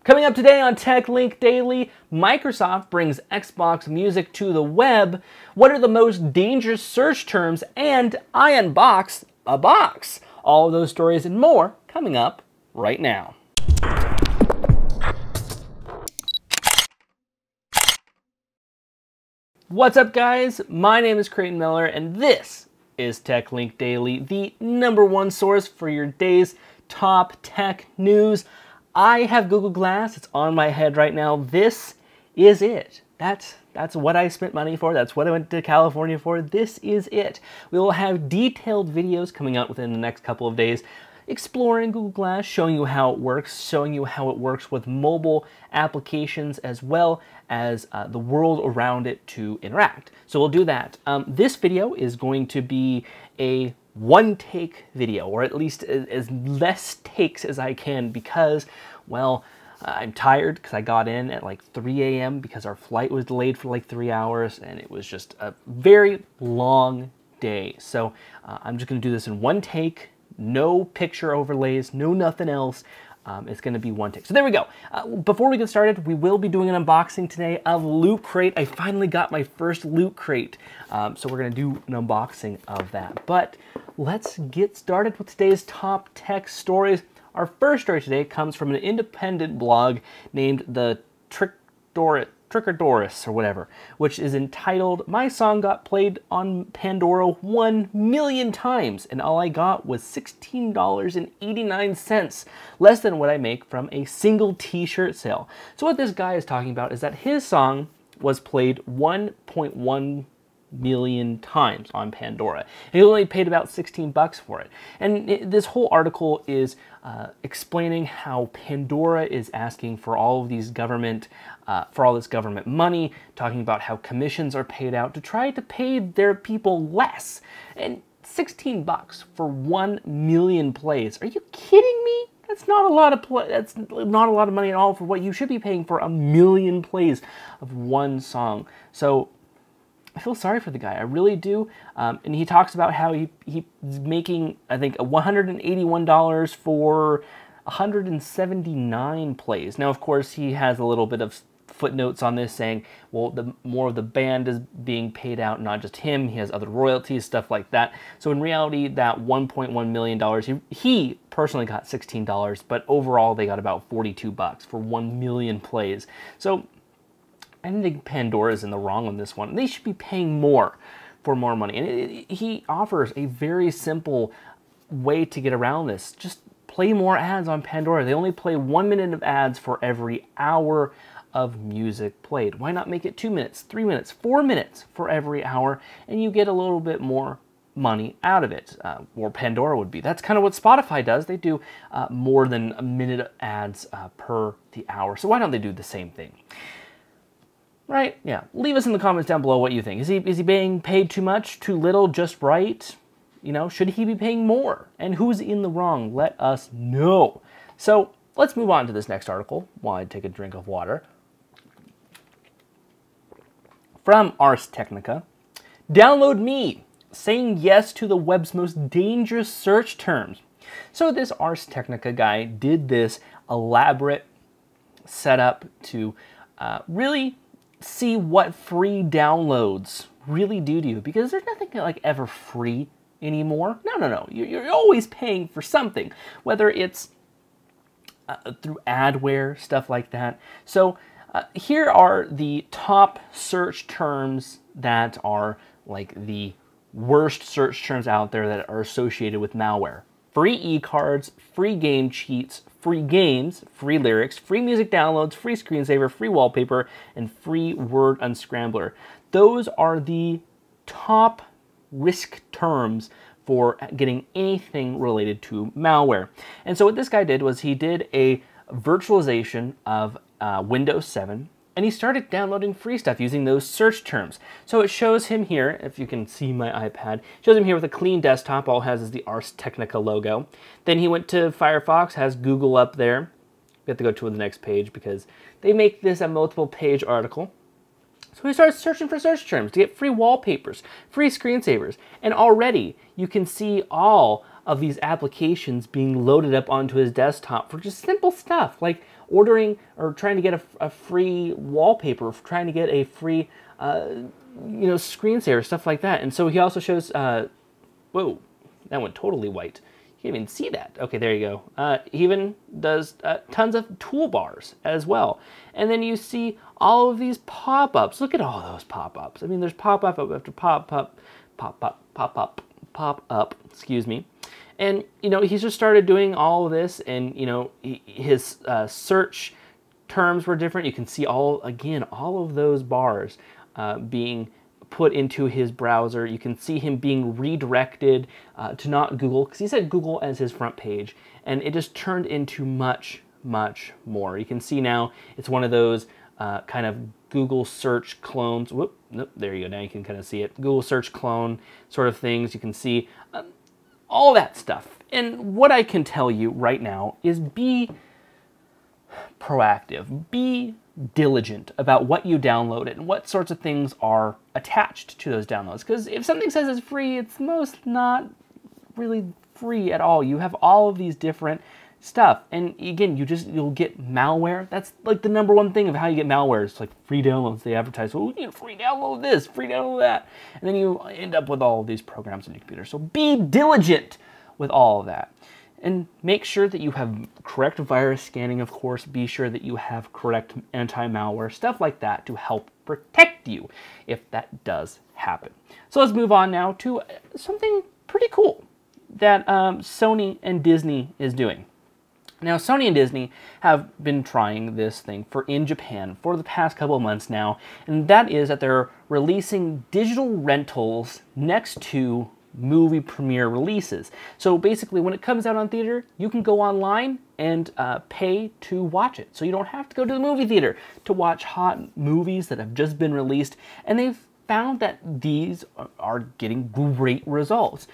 Coming up today on Tech Link Daily, Microsoft brings Xbox Music to the web. What are the most dangerous search terms? And I unbox a box. All of those stories and more coming up right now. What's up, guys? My name is Creighton Miller, and this is Tech Link Daily, the #1 source for your day's top tech news. I have Google Glass. It's on my head right now. This is it. That's what I spent money for. That's what I went to California for. This is it. We will have detailed videos coming out within the next couple of days exploring Google Glass, showing you how it works with mobile applications as well as the world around it to interact. So we'll do that. This video is going to be a one-take video, or at least as less takes as I can because, well, I'm tired because I got in at like 3 a.m. because our flight was delayed for like 3 hours and it was just a very long day. So I'm just going to do this in one take, no picture overlays, no nothing else. It's going to be one take. So there we go. Before we get started, we will be doing an unboxing today of LootCrate. I finally got my first LootCrate, so we're going to do an unboxing of that. But let's get started with today's top tech stories. Our first story today comes from an independent blog named the Trickerdoris or whatever, which is entitled, "My song got played on Pandora 1 million times, and all I got was $16.89, less than what I make from a single t-shirt sale." So what this guy is talking about is that his song was played 1.1 million times on Pandora. And he only paid about 16 bucks for it. And this whole article is explaining how Pandora is asking for all of these government, for all this government money, talking about how commissions are paid out to try to pay their people less. And 16 bucks for 1 million plays. Are you kidding me? That's not a lot of that's not a lot of money at all for what you should be paying for 1 million plays of one song. So I feel sorry for the guy, I really do. And he talks about how he's making, I think, $181 for 179 plays. Now, of course, he has a little bit of footnotes on this saying, well, more of the band is being paid out, not just him. He has other royalties, stuff like that. So in reality, that $1.1 million, he personally got $16, but overall they got about 42 bucks for 1 million plays. So I think Pandora's in the wrong on this one. They should be paying more for more money. And he offers a very simple way to get around this. Just play more ads on Pandora. They only play 1 minute of ads for every hour of music played. Why not make it 2 minutes, 3 minutes, 4 minutes for every hour, and you get a little bit more money out of it, or Pandora would be. That's kind of what Spotify does. They do more than a minute of ads per the hour. So why don't they do the same thing? Right? Yeah. Leave us in the comments down below what you think. Is he being paid too much, too little, just right? You know, should he be paying more? And who's in the wrong? Let us know. So let's move on to this next article while I take a drink of water. From Ars Technica, "Download Me, saying yes to the web's most dangerous search terms." So this Ars Technica guy did this elaborate setup to really see what free downloads really do to you, because there's nothing like ever free anymore. No. You're always paying for something, whether it's through adware, stuff like that. So here are the top search terms that are like the worst search terms out there that are associated with malware. Free e-cards, free game cheats, free games, free lyrics, free music downloads, free screensaver, free wallpaper, and free word unscrambler. Those are the top risk terms for getting anything related to malware. And so what this guy did was he did a virtualization of Windows 7, and he started downloading free stuff using those search terms. So it shows him here, if you can see my iPad, shows him here with a clean desktop. All it has is the Ars Technica logo. Then he went to Firefox, has Google up there. We have to go to the next page because they make this a multiple page article. So he starts searching for search terms to get free wallpapers, free screensavers, and already you can see all of these applications being loaded up onto his desktop for just simple stuff like ordering or trying to get a free wallpaper, trying to get a free, screensaver, stuff like that. And so he also shows, whoa, that went totally white. You can't even see that. Okay, there you go. He even does tons of toolbars as well. And then you see all of these pop-ups. Look at all those pop-ups. I mean, there's pop-up after pop-up, pop-up, pop-up, pop-up, excuse me. And, he's just started doing all of this, and, his search terms were different. You can see all of those bars being put into his browser. You can see him being redirected to not Google, because he said Google as his front page, and it just turned into much, much more. You can see now it's one of those kind of Google search clones. Whoop, nope, there you go. Now you can kind of see it. Google search clone sort of things. You can see all that stuff. And what I can tell you right now is be proactive. Be diligent about what you download and what sorts of things are attached to those downloads. Because if something says it's free, it's most not really free at all. You have all of these different stuff, and again, you'll get malware. That's like the number one thing of how you get malware. It's like free downloads. They advertise, well, you free download this, free download that, and then you end up with all of these programs on your computer. So be diligent with all of that. And make sure that you have correct virus scanning, of course. Be sure that you have correct anti-malware, stuff like that, to help protect you if that does happen. So let's move on now to something pretty cool that Sony and Disney is doing. Now, Sony and Disney have been trying this thing in Japan for the past couple of months now, and that is that they're releasing digital rentals next to movie premiere releases. So basically, when it comes out on theater, you can go online and pay to watch it. So you don't have to go to the movie theater to watch hot movies that have just been released. And they've found that these are getting great results.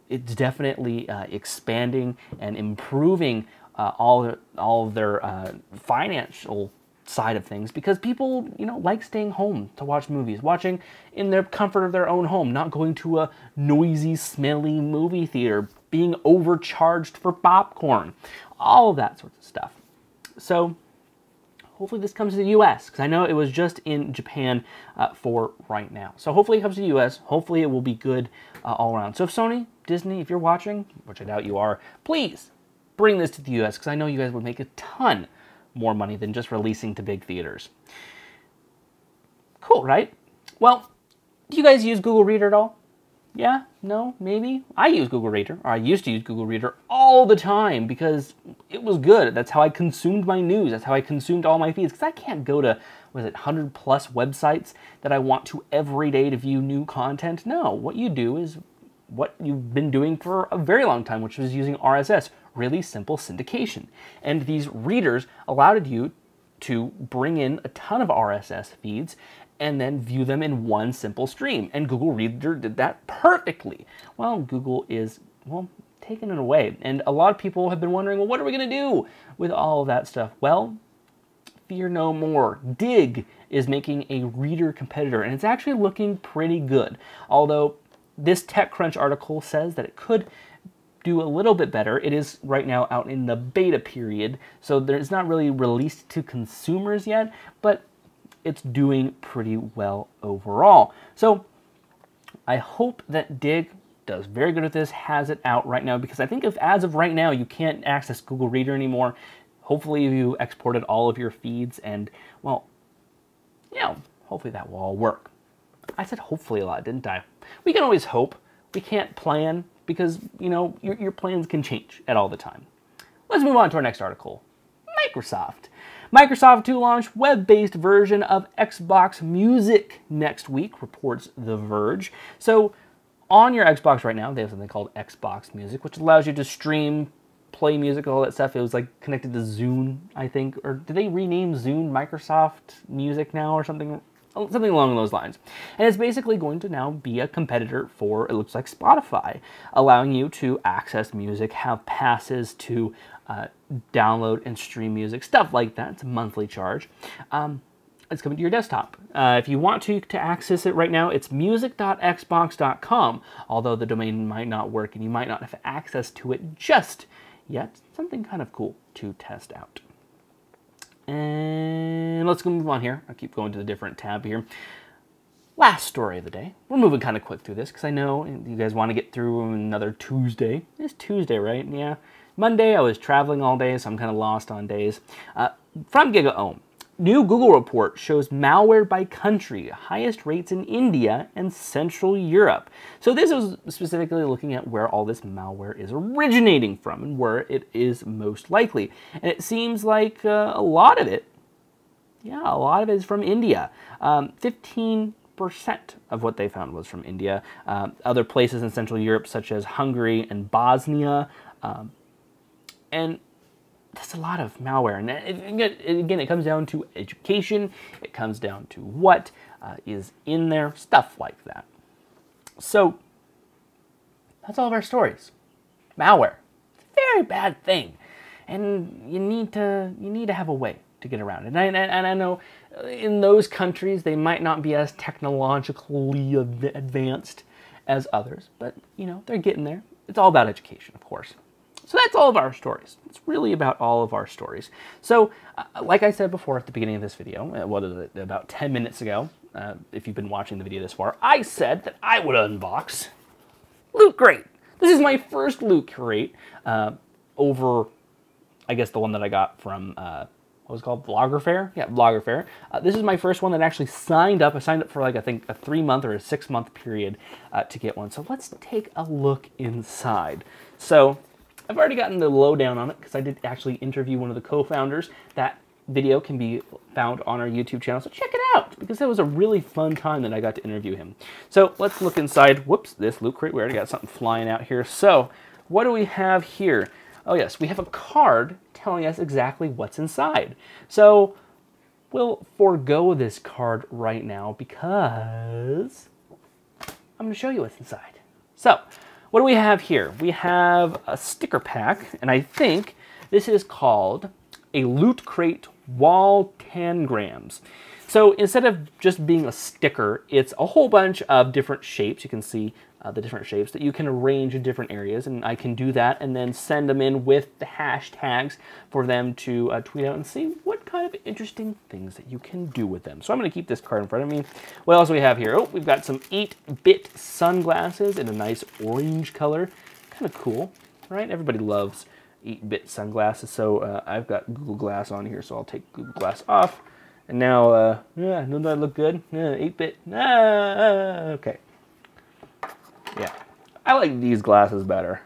It's definitely expanding and improving all of their financial side of things, because people, like staying home to watch movies, watching in their comfort of their own home, not going to a noisy, smelly movie theater, being overcharged for popcorn, all of that sorts of stuff. So hopefully this comes to the US, because I know it was just in Japan for right now. So hopefully it comes to the US. Hopefully it will be good all around. So if Sony, Disney, if you're watching, which I doubt you are, please bring this to the US, because I know you guys would make a ton more money than just releasing to big theaters. Cool, right? Well, do you guys use Google Reader at all? Yeah? No? Maybe? I use Google Reader, or I used to use Google Reader all the time because it was good. That's how I consumed my news. That's how I consumed all my feeds, because I can't go to, 100 plus websites that I want to every day to view new content. No, what you do is what you've been doing for a very long time, which was using RSS, really simple syndication. And these readers allowed you to bring in a ton of RSS feeds and then view them in one simple stream. And Google Reader did that perfectly. Well, Google is, taking it away. And a lot of people have been wondering, well, what are we going to do with all of that stuff? Well, fear no more. Dig is making a reader competitor, and it's actually looking pretty good. Although this TechCrunch article says that it could do a little bit better. It is right now out in the beta period, so it's not really released to consumers yet, but it's doing pretty well overall. So I hope that Dig does very good with this, has it out right now, because I think if as of right now you can't access Google Reader anymore, hopefully you exported all of your feeds and, hopefully that will all work. I said hopefully a lot, didn't I? We can always hope. We can't plan, because, your plans can change at all the time. Let's move on to our next article. Microsoft. Microsoft to launch web-based version of Xbox Music next week, reports The Verge. So on your Xbox right now, they have something called Xbox Music, which allows you to stream, play music, all that stuff. It was like connected to Zune, I think. Or did they rename Zune Microsoft Music now or something? Something along those lines. And it's basically going to now be a competitor for, it looks like, Spotify, allowing you to access music, have passes to download and stream music, stuff like that. It's a monthly charge. It's coming to your desktop. If you want to access it right now, it's music.xbox.com, although the domain might not work and you might not have access to it just yet. Something kind of cool to test out. And let's go move on here. I'll keep going to the different tab here. Last story of the day. We're moving kind of quick through this because I know you guys want to get through another Tuesday. It's Tuesday, right? Yeah. Monday, I was traveling all day, so I'm kind of lost on days. From GigaOM, new Google report shows malware by country, highest rates in India and Central Europe. So this is specifically looking at where all this malware is originating from and where it is most likely. And it seems like a lot of it is from India. 15% of what they found was from India. Other places in Central Europe, such as Hungary and Bosnia, and that's a lot of malware. And again, it comes down to education. It comes down to what is in there, stuff like that. So that's all of our stories. Malware, it's a very bad thing, and you need to have a way to get around it. And I know in those countries they might not be as technologically advanced as others, but you know, they're getting there. It's all about education, of course. So that's all of our stories. It's really about all of our stories. So, like I said before at the beginning of this video, what is it, about 10 minutes ago, if you've been watching the video this far, I said that I would unbox LootCrate. This is my first LootCrate over, I guess, the one that I got from, what was it called? Blogger Fair? Yeah, Blogger Fair. This is my first one that actually signed up. I signed up for like, I think, a 3-month or a 6-month period to get one. So let's take a look inside. So I've already gotten the lowdown on it because I did actually interview one of the co-founders. That video can be found on our YouTube channel, so check it out because it was a really fun time that I got to interview him. So let's look inside. Whoops, this LootCrate. We already got something flying out here. So what do we have here? Oh yes, we have a card telling us exactly what's inside. So we'll forego this card right now because I'm going to show you what's inside. So what do we have here? We have a sticker pack, and I think this is called a LootCrate wall tangrams. So instead of just being a sticker, it's a whole bunch of different shapes. You can see the different shapes that you can arrange in different areas, and I can do that and then send them in with the hashtags for them to tweet out and see what kind of interesting things that you can do with them. So I'm going to keep this card in front of me. What else do we have here? Oh, we've got some 8-bit sunglasses in a nice orange color. Kind of cool, right? Everybody loves 8-bit sunglasses, so I've got Google Glass on here, so I'll take Google Glass off. And now, yeah, don't that look good? 8-bit, okay. Yeah, I like these glasses better.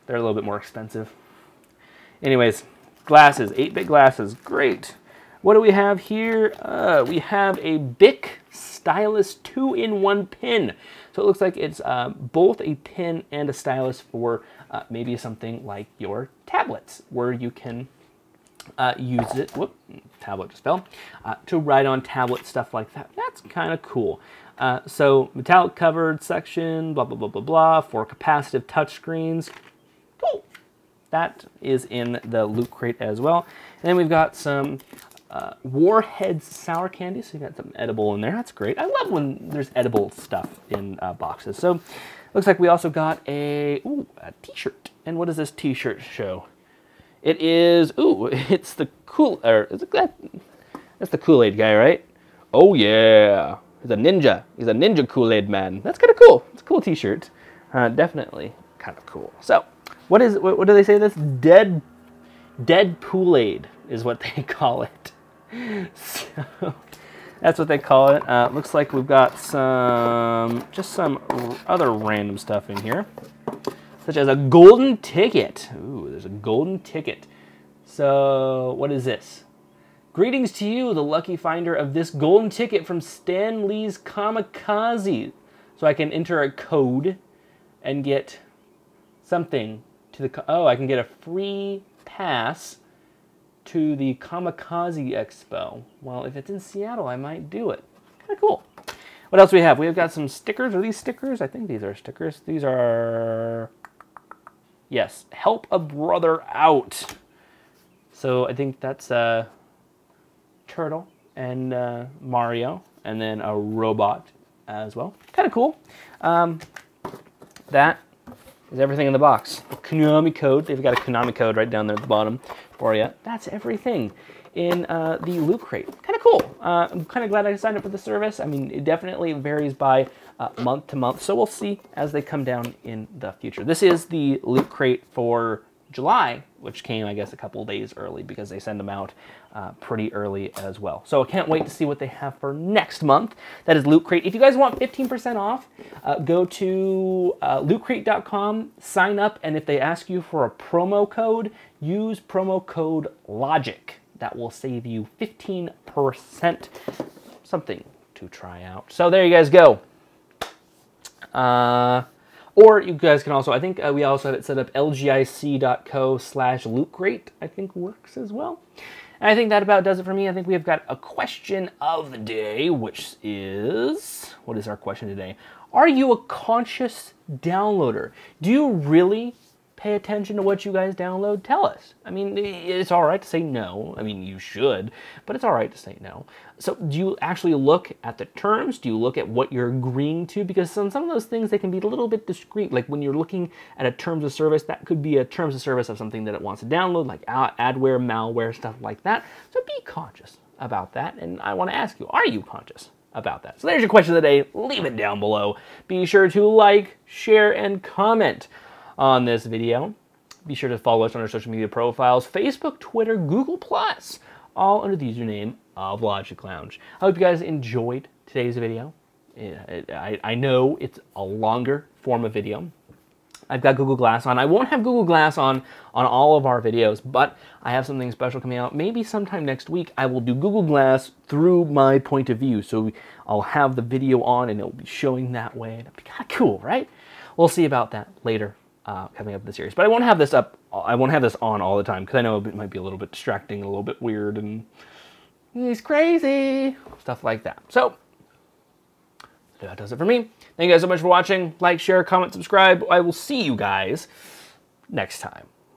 They're a little bit more expensive. Anyways, glasses, 8-bit glasses, great. What do we have here? We have a Bic stylus 2-in-1 pen. So it looks like it's both a pen and a stylus for maybe something like your tablets, where you can use it, whoop, tablet just fell, to write on tablet, stuff like that. That's kind of cool. So metallic covered section, blah, blah, blah, blah, blah, for capacitive touchscreens. Cool. That is in the LootCrate as well. And then we've got some Warheads sour candy, so you got something edible in there. That's great. I love when there's edible stuff in boxes. So looks like we also got a t-shirt. And what does this t-shirt show? It is, it's the that's the Kool-Aid guy, right? Oh yeah, he's a ninja. He's a ninja Kool-Aid man. That's kind of cool. It's a cool t-shirt. Definitely kind of cool. So, what do they say this? Dead Kool-Aid is what they call it. So, that's what they call it. Looks like we've got just some other random stuff in here, such as a golden ticket. Ooh, there's a golden ticket. So, what is this? Greetings to you, the lucky finder of this golden ticket from Stan Lee's Kamikaze. So I can enter a code and get something to the... Oh, I can get a free pass to the Kamikaze Expo. Well, if it's in Seattle, I might do it. Kind of cool. What else do we have? We've got some stickers. Are these stickers? I think these are stickers. These are... Yes, help a brother out. So I think that's Turtle and Mario, and then a robot as well. Kind of cool. That is everything in the box. The Konami code. They've got a Konami code right down there at the bottom for you. That's everything in the Loot Crate. Kind of cool. I'm kind of glad I signed up for the service. I mean, it definitely varies by month to month, so we'll see as they come down in the future. This is the Loot Crate for July, which came, I guess, a couple days early because they send them out pretty early as well. So I can't wait to see what they have for next month. That is Loot Crate. If you guys want 15% off, go to lootcrate.com, sign up, and if they ask you for a promo code, use promo code LOGIC. That will save you 15%. Something to try out. So there you guys go. Or you guys can also, I think we also have it set up, lgic.co/lootcrate, I think works as well. And I think that about does it for me. I think we have got a question of the day, which is, what is our question today? Are you a conscious downloader? Do you really pay attention to what you guys download? Tell us. I mean, it's all right to say no. I mean, you should, but it's all right to say no. So do you actually look at the terms? Do you look at what you're agreeing to? Because some of those things, they can be a little bit discreet. Like when you're looking at a terms of service, that could be a terms of service of something that it wants to download, like adware, malware, stuff like that. So be conscious about that. And I want to ask you, are you conscious about that? So there's your question of the day. Leave it down below. Be sure to like, share, and comment on this video. Be sure to follow us on our social media profiles, Facebook, Twitter, Google+, all under the username of LogicLounge. I hope you guys enjoyed today's video. I know it's a longer form of video. I've got Google Glass on. I won't have Google Glass on all of our videos, but I have something special coming out. Maybe sometime next week I will do Google Glass through my point of view. So I'll have the video on and it'll be showing that way. That'd be kind of cool, right? We'll see about that later. Coming up in the series, but I won't have this up. I won't have this on all the time because I know it might be a little bit distracting, a little bit weird, and he's crazy, stuff like that. So that does it for me. Thank you guys so much for watching. Like, share, comment, subscribe. I will see you guys next time.